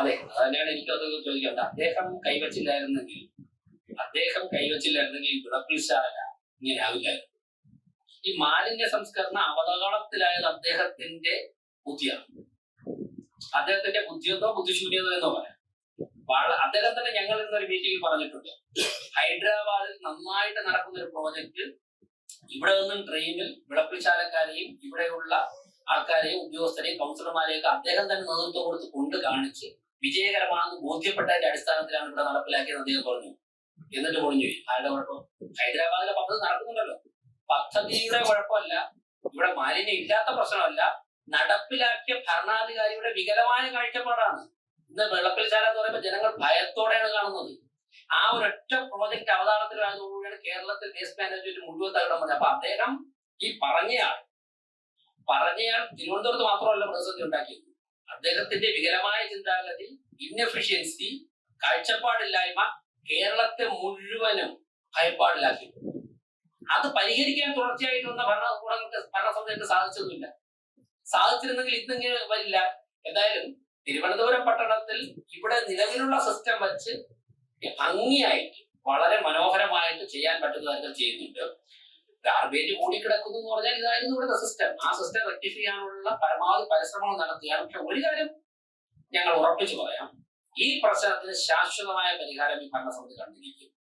അതെ, അതന്നെയാണ് എനിക്കത് ചോദിക്കേണ്ടത്. അദ്ദേഹം കൈവച്ചില്ലായിരുന്നെങ്കിൽ വിളപ്പിൽശാല ഇങ്ങനെ ആവില്ലായിരുന്നു. ഈ മാലിന്യ സംസ്കരണ അവതകളത്തിലായത് അദ്ദേഹത്തിന്റെ ബുദ്ധിയാണ്. അദ്ദേഹത്തിന്റെ ബുദ്ധിയെന്നോ ബുദ്ധിശൂന്യതോ എന്നോ പറയാം. അദ്ദേഹം തന്നെ ഞങ്ങൾ ഇന്നൊരു മീറ്റിംഗിൽ പറഞ്ഞിട്ടുണ്ട്, ഹൈദരാബാദിൽ നന്നായിട്ട് നടക്കുന്ന ഒരു പ്രോജക്റ്റ് ഇവിടെ നിന്നും ട്രെയിനിൽ വിളപ്പിൽശാലക്കാരെയും ഇവിടെയുള്ള ആൾക്കാരെയും ഉദ്യോഗസ്ഥരെയും കൗൺസിലർമാരെയൊക്കെ അദ്ദേഹം തന്നെ നേതൃത്വം കൊടുത്ത് കൊണ്ട് കാണിച്ച് വിജയകരമാണെന്ന് ബോധ്യപ്പെട്ടതിന്റെ അടിസ്ഥാനത്തിലാണ് ഇവിടെ നടപ്പിലാക്കിയത് അദ്ദേഹം പറഞ്ഞു. എന്നിട്ട് പൊളിഞ്ഞു പോയി. ആരുടെ കുഴപ്പം? ഹൈദരാബാദിലെ പദ്ധതി നടക്കുന്നുണ്ടല്ലോ. പദ്ധതിയുടെ കുഴപ്പമല്ല, ഇവിടെ മാലിന്യം ഇല്ലാത്ത പ്രശ്നമല്ല, നടപ്പിലാക്കിയ ഭരണാധികാരിയുടെ വികലമായ കാഴ്ചപ്പാടാണ്. ഇന്ന് വെള്ളപ്പിൽശാല എന്ന് പറയുമ്പോൾ ജനങ്ങൾ ഭയത്തോടെയാണ് കാണുന്നത്. ആ ഒരൊറ്റ പ്രോജക്ട് അവതാരത്തിലായതോടുകൂടിയാണ് കേരളത്തിൽ വേസ്റ്റ് മാനേജ്മെന്റ് മുഴുവൻ തകിടം പറഞ്ഞത്. അപ്പൊ അദ്ദേഹം ഈ പറഞ്ഞയാൾ തിരുവനന്തപുരത്ത് മാത്രമല്ല പ്രതിസന്ധി ഉണ്ടാക്കിയത്. അദ്ദേഹത്തിന്റെ വികലമായ ചിന്താഗതി, ഇൻഎഫിഷ്യൻസി, കാഴ്ചപ്പാടില്ലായ്മ കേരളത്തെ മുഴുവനും ഭയപ്പാടിലാക്കി. അത് പരിഹരിക്കാൻ തുടർച്ചയായിട്ട് വന്ന ഭരണസമിതിക്ക് സാധിച്ചതുമില്ല. സാധിച്ചിരുന്നെങ്കിൽ ഇന്നിങ്ങനെ വരില്ല. എന്തായാലും തിരുവനന്തപുരം പട്ടണത്തിൽ ഇവിടെ നിലവിലുള്ള സിസ്റ്റം വെച്ച് ഭംഗിയായിട്ട് വളരെ മനോഹരമായിട്ട് ചെയ്യാൻ പറ്റുന്ന തരത്തിൽ ചെയ്യുന്നുണ്ട്. ഗാർബേജ് കൂടിക്കിടക്കുന്നു എന്ന് പറഞ്ഞാൽ ഇതായിരുന്നു ഇവിടുത്തെ സിസ്റ്റം. ആ സിസ്റ്റം റെക്ടിഫൈ ചെയ്യാനുള്ള പരമാവധി പരിശ്രമങ്ങൾ നടത്തുകയാണ്. പക്ഷെ ഒരു കാര്യം ഞങ്ങൾ ഉറപ്പിച്ചു പറയാം, ഈ പ്രശ്നത്തിന് ശാശ്വതമായ പരിഹാരം ഈ ഭരണസമിതി കണ്ടിരിക്കും.